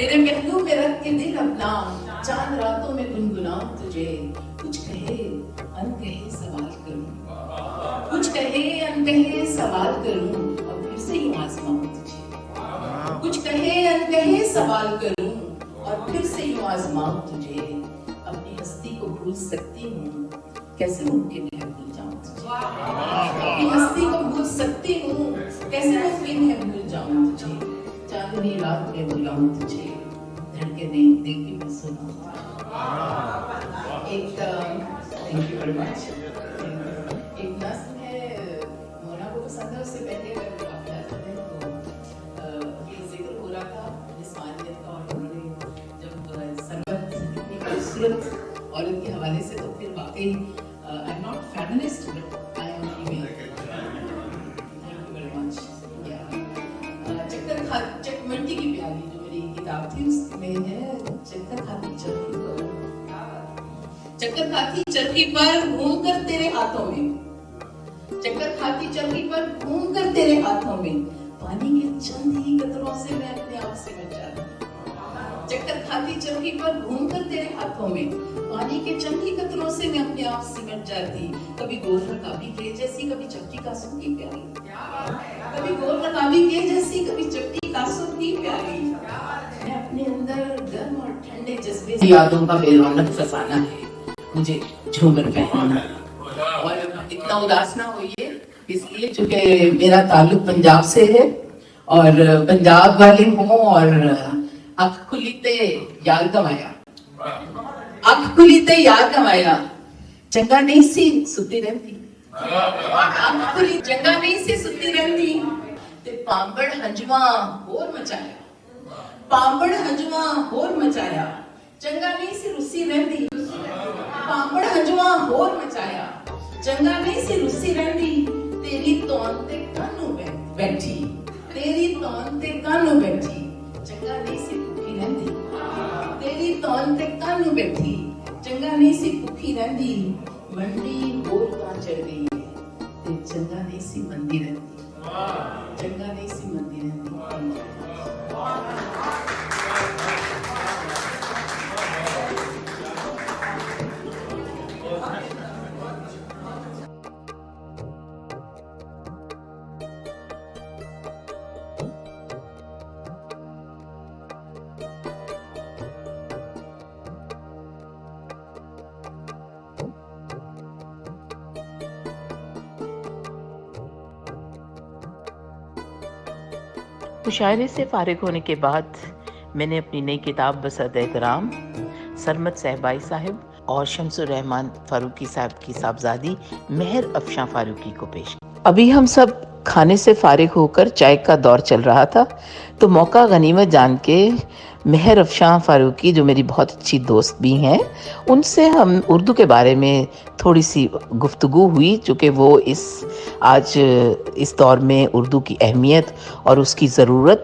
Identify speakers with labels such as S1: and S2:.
S1: तेरे पहलू में रख के दिल अपना, चांद रातों में गुनगुनाऊं तुझे, कुछ कहे अनकहे सवाल करूं, कुछ कहे अनकहे सवाल करूं और फिर से यूं आजमाऊं तुझे, कुछ कहे अनकहे सवाल करूं और फिर से यूं आजमाऊं तुझे। अपनी हस्ती को भूल सकती हूँ, कैसे मुमकिन है भूल जाऊं तुझे, अपनी हस्ती को भूल सकती हूँ, कैसे मुमकिन है भूल जाऊं तुझे। चांदनी रात में बुलाऊं तुझे, धड़कने देख के मैं सुनाऊं। एक थैंक यू वेरी मच। एक नस्ल है, मोना को पसंद है, उससे पहले अगर आप याद करें तो ये जिक्र हो रहा था जिस्मानियत का, और उन्होंने जब सरबत इतनी खूबसूरत औरत के हवाले से, तो फिर वाकई I am not feminist but I am female. Thank you very much. चकमंटी की प्याली जो मेरी किताब थी उसमें है, चक्कर खाती चरखी पर, चक्कर खाती चरखी पर घूम कर तेरे हाथों में, चक्कर खाती चरखी पर घूम कर तेरे हाथों में, पानी के चंद ही कतरों से मैं अपने आप सिमट जाती। चक्कर खाती चरखी पर घूम कर तेरे हाथों में, पानी के चंद ही कतरों से मैं अपने आप सिमट जाती। कभी गोल रकाबी के जैसी, कभी चपटी कासों की प्याली, कभी गोल रकाबी के जैसी, कभी चपटी कासों की प्याली। मैं अपने अंदर गर्म और ठंडे जज्बे से यादों का बेरौनक फसाना है, मुझे झूमर पहनना। और इतना उदास ना होइए, इसलिए चूंकि मेरा ताल्लुक पंजाब से है और पंजाब वाले हों और अख खुलीते यार कमाया, अख खुलीते यार कमाया, चंगा नहीं सी सुती रहती, अख खुली चंगा नहीं सी सुती रहती, ते पांबड़ हंजवा होर मचाया, पांबड़ हंजवा होर मचाया, चंगा नहीं सी रुसी रहती, पांबड़ हंजवा होर मचाया, चंगा नहीं सी रुसी रहती, तेरी तौन ते कानू बैठी, तेरी तौन ते कानू बैठी, चंगा नहीं सी भुखी रहती, तेरी तौन ते कानू बैठी, चंगा नहीं सी भुखी रहती, मंडी होर का चढ़ गई है, ते चंगा नहीं सी मंदी रहती, चंगा नहीं सी मंदी रहती।
S2: मुशायरे से फारिग होने के बाद मैंने अपनी नई किताब बसअत एहतराम सरमद सहबाई साहिब और शम्सुर रहमान फारूकी साहब की साहबजादी मेहर अफशां फारूकी को पेश। अभी हम सब खाने से फारिग होकर चाय का दौर चल रहा था, तो मौका गनीमत जान के मेहर अफशां फारूकी जो मेरी बहुत अच्छी दोस्त भी हैं, उनसे हम उर्दू के बारे में थोड़ी सी गुफ्तगू हुई, चूँकि वो आज इस दौर में उर्दू की अहमियत और उसकी ज़रूरत